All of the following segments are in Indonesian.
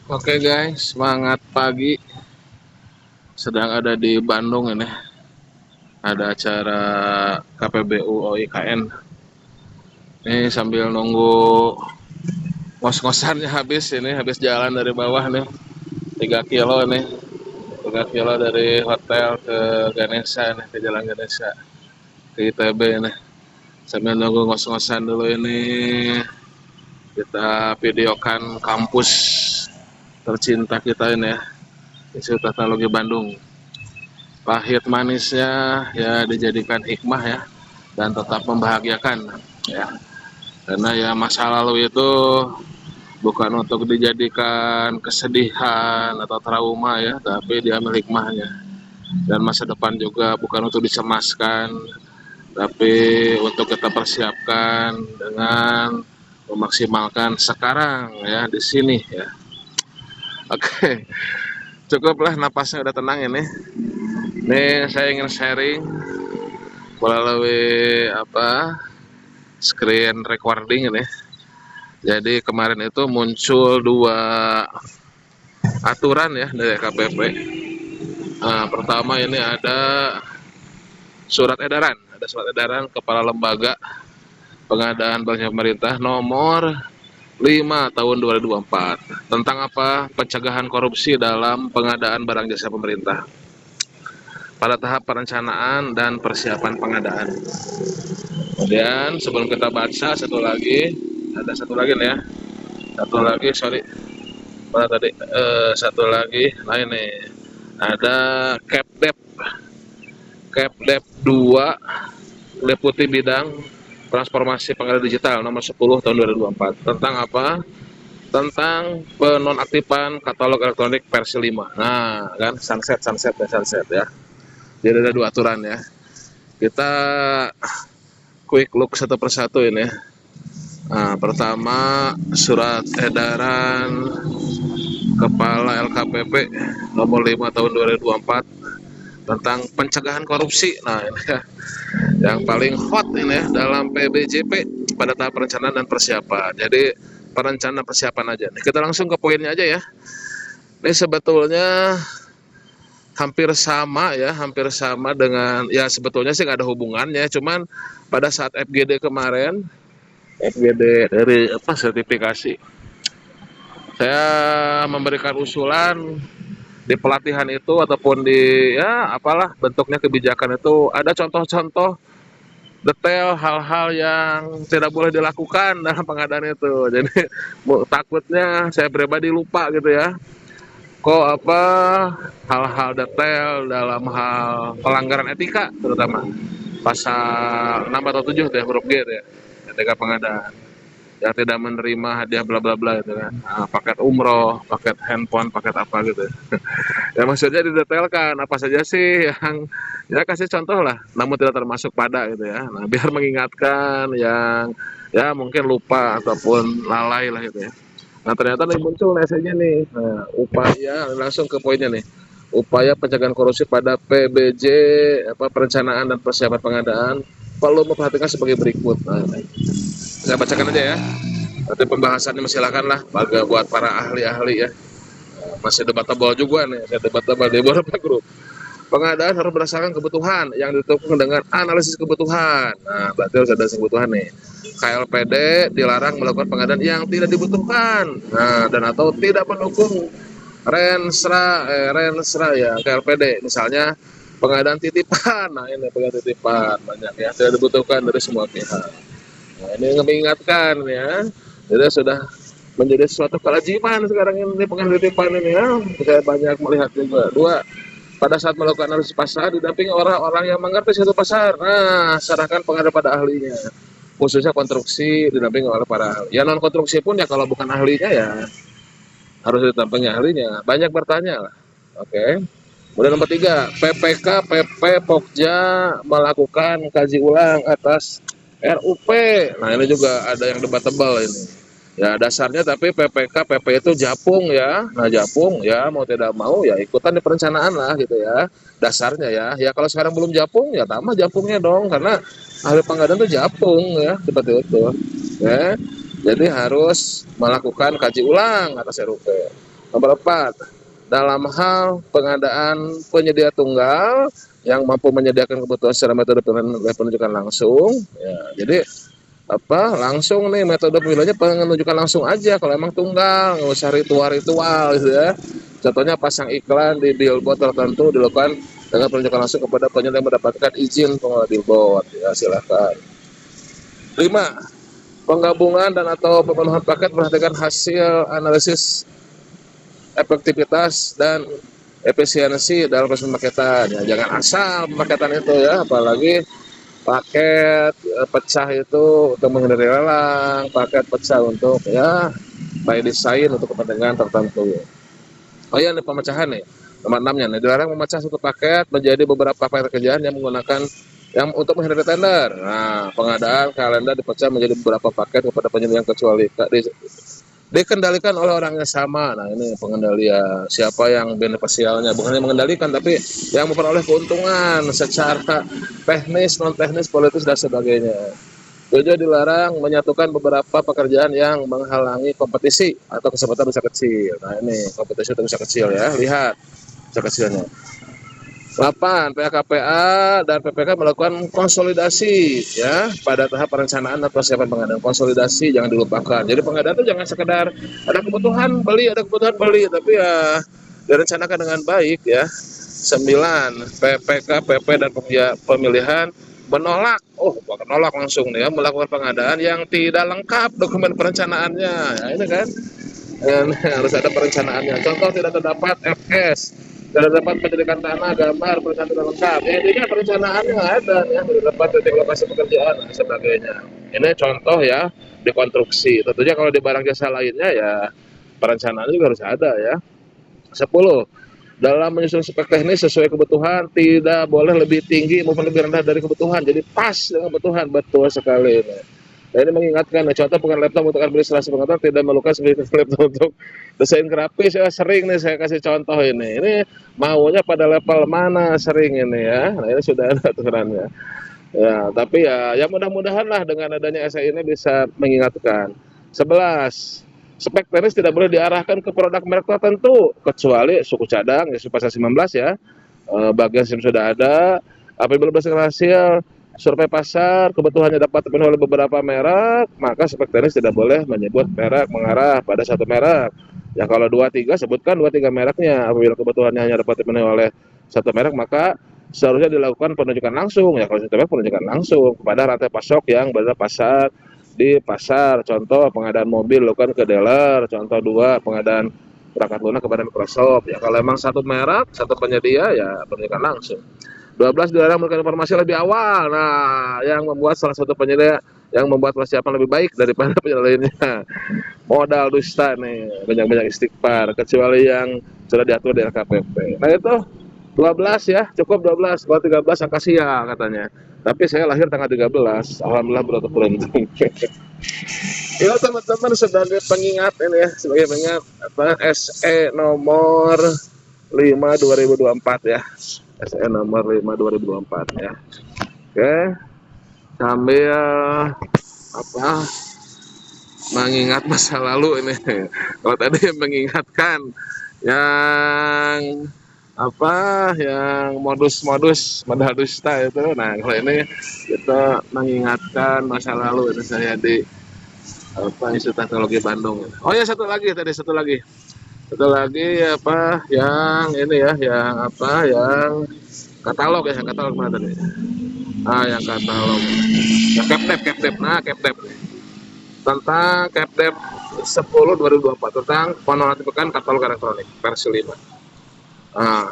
Oke guys, semangat pagi. Sedang ada di Bandung ini. Ada acara KPBU OIKN. Ini sambil nunggu ngos-ngosannya habis ini, habis jalan dari bawah nih. 3 kilo nih. 3 kilo dari hotel ke Ganesha nih, ke Jalan Ganesha. Ke ITB nih. Sambil nunggu ngos-ngosan dulu ini. Kita videokan kampus tercinta kita ini ya. Institut Teknologi Bandung. Pahit manisnya ya dijadikan hikmah ya, dan tetap membahagiakan ya, karena ya masa lalu itu bukan untuk dijadikan kesedihan atau trauma ya, tapi diambil hikmahnya. Dan masa depan juga bukan untuk dicemaskan, tapi untuk kita persiapkan dengan memaksimalkan sekarang ya, di sini ya. Oke, cukuplah, napasnya udah tenang ini. Ini saya ingin sharing melalui screen recording ini. Jadi kemarin itu muncul dua aturan ya dari KPP. Pertama ini ada surat edaran Kepala Lembaga Pengadaan Barang Pemerintah nomor 5 tahun 2024 tentang pencegahan korupsi dalam pengadaan barang jasa pemerintah pada tahap perencanaan dan persiapan pengadaan. Kemudian sebelum kita baca ada satu lagi nih ya, sorry, mana tadi, satu lagi, nah ini ada Kepdep 2, Deputi Bidang Transformasi Pengadaan Digital nomor 10 tahun 2024 tentang tentang penonaktifan katalog elektronik versi 5. Nah kan, sunset ya. Jadi ada dua aturan ya. Kita quick look satu persatu ini. Nah, pertama surat edaran Kepala LKPP nomor 5 tahun 2024 tentang pencegahan korupsi. Nah, ini ya, yang paling hot ini ya, dalam PBJP pada tahap perencanaan dan persiapan. Jadi perencanaan persiapan aja. Nih, kita langsung ke poinnya aja ya. Ini sebetulnya hampir sama dengan, ya sebetulnya sih nggak ada hubungannya, cuman pada saat FGD kemarin, FGD dari sertifikasi, saya memberikan usulan di pelatihan itu ataupun di ya apalah bentuknya kebijakan itu ada contoh-contoh detail hal-hal yang tidak boleh dilakukan dalam pengadaan itu. Jadi takutnya saya pribadi lupa gitu ya. Kok hal-hal detail dalam hal pelanggaran etika, terutama pasal 6 atau 7 ya, huruf G ya, etika pengadaan, yang tidak menerima hadiah bla bla bla gitu kan. Paket umroh, paket handphone, paket apa gitu ya. Maksudnya didetailkan apa saja sih yang ya, kasih contoh lah, namun tidak termasuk pada gitu ya. Nah, biar mengingatkan yang ya mungkin lupa ataupun lalai lah gitu ya. Nah, ternyata nih muncul esainya nih. Nah, upaya, langsung ke poinnya nih. Upaya pencegahan korupsi pada PBJ perencanaan dan persiapan pengadaan perlu memperhatikan sebagai berikut. Nah, saya bacakan aja ya. Nanti pembahasannya silakan lah buat para ahli-ahli ya. Masih debatable juga nih, saya debatable di beberapa grup. Pengadaan harus berdasarkan kebutuhan yang didukung dengan analisis kebutuhan. Nah, berarti harus ada kebutuhan nih. KLPD dilarang melakukan pengadaan yang tidak dibutuhkan. Nah, dan atau tidak mendukung rensra ya, KLPD. Misalnya pengadaan titipan. Nah, ini pengadaan titipan banyak ya, tidak dibutuhkan dari semua pihak. Nah, ini mengingatkan ya. Jadi sudah menjadi suatu kewajiban sekarang ini pengadaan titipan ini ya. Saya banyak melihat juga. Dua, pada saat melakukan analisis pasar didampingi orang-orang yang mengerti suatu pasar. Nah, serahkan pengadaan pada ahlinya, khususnya konstruksi didampingi oleh para ahli. Ya non konstruksi pun ya kalau bukan ahlinya ya harus didampingi ahlinya. Banyak bertanya lah. Oke. Kemudian nomor 3, PPK PP Pokja melakukan kaji ulang atas RUP. Nah, ini juga ada yang debatable ini. Ya dasarnya, tapi PPK PP itu japung ya. Nah, japung ya mau tidak mau ya ikutan di perencanaan lah gitu ya. Dasarnya ya. Ya kalau sekarang belum japung ya tambah japungnya dong, karena ahli pengadaan itu japung ya, seperti itu. Ya. Jadi harus melakukan kaji ulang atas RUP. Nomor 4, dalam hal pengadaan penyedia tunggal yang mampu menyediakan kebutuhan secara metode penunjukan langsung. Ya, jadi langsung nih metode pemilihannya penunjukan langsung aja kalau emang tunggal, nggak usah ritual-ritual gitu ya. Contohnya pasang iklan di billboard tertentu dilakukan dengan penunjukan langsung kepada penyedia yang mendapatkan izin pengelola billboard. Ya, silakan. 5, penggabungan dan atau pemenuhan paket perhatikan hasil analisis efektivitas dan efisiensi dalam proses pemaketan. Ya, jangan asal pemaketan itu ya, apalagi paket pecah itu untuk menghindari lelang, paket pecah untuk ya by design untuk kepentingan tertentu. Oh iya, nih pemecahan nih. Nomor 6-nya nih, dilarang memecah satu paket menjadi beberapa paket kerjaan yang menggunakan yang untuk menghindari tender. Nah, pengadaan kalender dipecah menjadi beberapa paket kepada penyedia yang kecuali dikendalikan oleh orang yang sama. Nah, ini pengendalian siapa yang beneficialnya, bukan yang mengendalikan tapi yang memperoleh keuntungan secara teknis, non teknis, politis dan sebagainya. Juga dilarang menyatukan beberapa pekerjaan yang menghalangi kompetisi atau kesempatan bisa kecil. Nah, ini kompetisi itu bisa kecil ya, lihat bisa kecilnya. 8, PKPA dan PPK melakukan konsolidasi ya pada tahap perencanaan dan persiapan pengadaan. Konsolidasi jangan dilupakan. Jadi pengadaan itu jangan sekedar ada kebutuhan beli, tapi ya direncanakan dengan baik ya. 9, PPK, PP dan pemilihan menolak, menolak langsung nih ya, melakukan pengadaan yang tidak lengkap dokumen perencanaannya. Ya, ini kan harus ada perencanaannya. Contoh tidak terdapat FS, tidak dapat pendidikan tanah, gambar, perencanaan tidak lengkap. Ya, intinya perencanaannya nggak ada, ya, tidak dapat titik lokasi pekerjaan dan sebagainya. Ini contoh ya di konstruksi. Tentunya kalau di barang jasa lainnya ya perencanaan juga harus ada ya. 10, dalam menyusun spek teknis sesuai kebutuhan tidak boleh lebih tinggi maupun lebih rendah dari kebutuhan. Jadi pas dengan kebutuhan, betul sekali ini. Nah, ini mengingatkan, contoh bukan laptop untuk administrasi pengetahuan tidak memerlukan sebagai laptop untuk desain grafis. Ya, sering nih saya kasih contoh ini. Ini maunya pada level mana sering ini ya. Nah, ini sudah ada aturannya. Ya, tapi ya mudah-mudahan lah dengan adanya SE ini bisa mengingatkan. 11, spek teknis tidak boleh diarahkan ke produk merek tertentu kecuali suku cadang ya, pasal 19 ya. Bagian SIM sudah ada. Apabila berdasarkan hasil survei pasar kebutuhannya dapat terpenuhi oleh beberapa merek, maka spek teknis tidak boleh menyebut merek mengarah pada satu merek. Ya kalau 2-3 sebutkan 2-3 mereknya. Apabila kebutuhannya hanya dapat terpenuhi oleh satu merek, maka seharusnya dilakukan penunjukan langsung ya, kalau sistemnya penunjukan langsung kepada rantai pasok yang berada pasar di pasar. Contoh pengadaan mobil lakukan ke dealer. Contoh 2, pengadaan perangkat lunak kepada Microsoft. Ya kalau memang satu merek, satu penyedia ya penunjukan langsung. 12, dilarang memberikan informasi lebih awal. Nah, yang membuat salah satu penyedia yang membuat persiapan lebih baik daripada penyedia lainnya. Modal dusta nih, banyak-banyak istighfar kecuali yang sudah diatur di LKPP. Nah, itu 12 ya, cukup 12. Kalau 13 angka sial katanya. Tapi saya lahir tanggal 13, alhamdulillah beruntung. Ya teman-teman, sebagai pengingat ini ya, sebagai pengingat SE nomor 5 2024 ya. SE nomor 5 2024 ya. Oke. Sambil mengingat masa lalu ini. Kalau tadi mengingatkan yang yang modus-modus modal dusta itu. Nah, kalau ini kita mengingatkan masa lalu. Itu saya di Institut Teknologi Bandung. Oh ya, satu lagi yang ini ya, yang katalog ya, yang katalog mana tadi? Yang katalog. Yang Capdev. Nah, Capdev tentang Capdev 10 2024 tentang penonaktifkan katalog elektronik versi 5. Nah,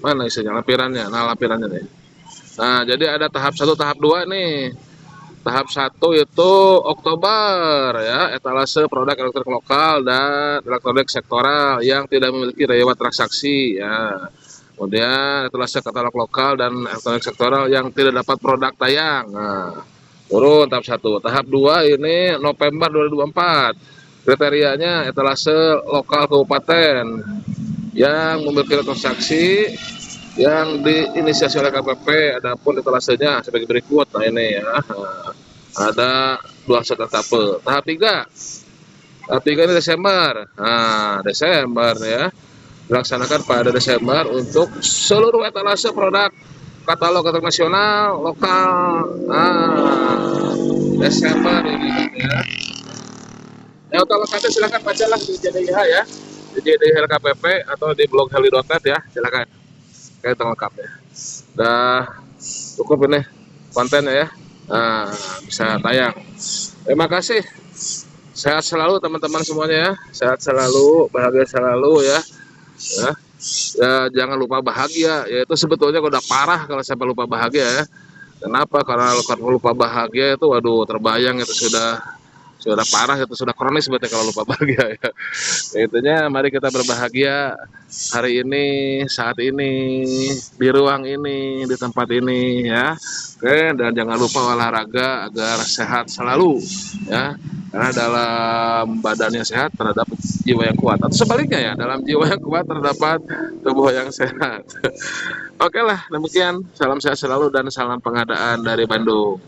mana isinya lampirannya? Nah, lampirannya nih. Nah, jadi ada tahap 1, tahap 2 nih. Tahap 1 itu Oktober ya, etalase produk elektronik lokal dan elektronik sektoral yang tidak memiliki riwayat transaksi ya. Kemudian etalase katalog lokal dan elektronik sektoral yang tidak dapat produk tayang. Nah, turun tahap 1. Tahap 2 ini November 2024. Kriterianya etalase lokal kabupaten yang memiliki transaksi yang diinisiasi oleh KPP. Adapun etalasenya sebagai berikut. Nah, ini ya, ada 2 set etape. Tahap 3 Tahap 3 ini Desember. Nah, Desember ya. Dilaksanakan pada Desember untuk seluruh etalase produk katalog internasional, lokal. Nah, Desember ini kan ya. Ya untuk lengkapnya silakan bacalah di JDIH ya. Di JDIH LKPP atau di blog heli.net ya. Silakan. Kayak lengkapnya. Udah cukup ini kontennya ya. Nah, bisa tayang. Terima kasih. Sehat selalu teman-teman semuanya ya. Sehat selalu, bahagia selalu ya. Ya, ya jangan lupa bahagia. Ya itu sebetulnya udah parah kalau sampai lupa bahagia ya. Kenapa? Karena kalau lupa bahagia itu waduh terbayang itu sudah parah, itu sudah kronis berarti kalau lupa bahagia ya. Intinya mari kita berbahagia hari ini, saat ini, di ruang ini, di tempat ini ya. Oke, dan jangan lupa olahraga agar sehat selalu ya. Karena dalam badan yang sehat terhadap jiwa yang kuat. Atau sebaliknya ya, dalam jiwa yang kuat terdapat tubuh yang sehat. Oke lah, demikian. Salam sehat selalu dan salam pengadaan dari Bandung.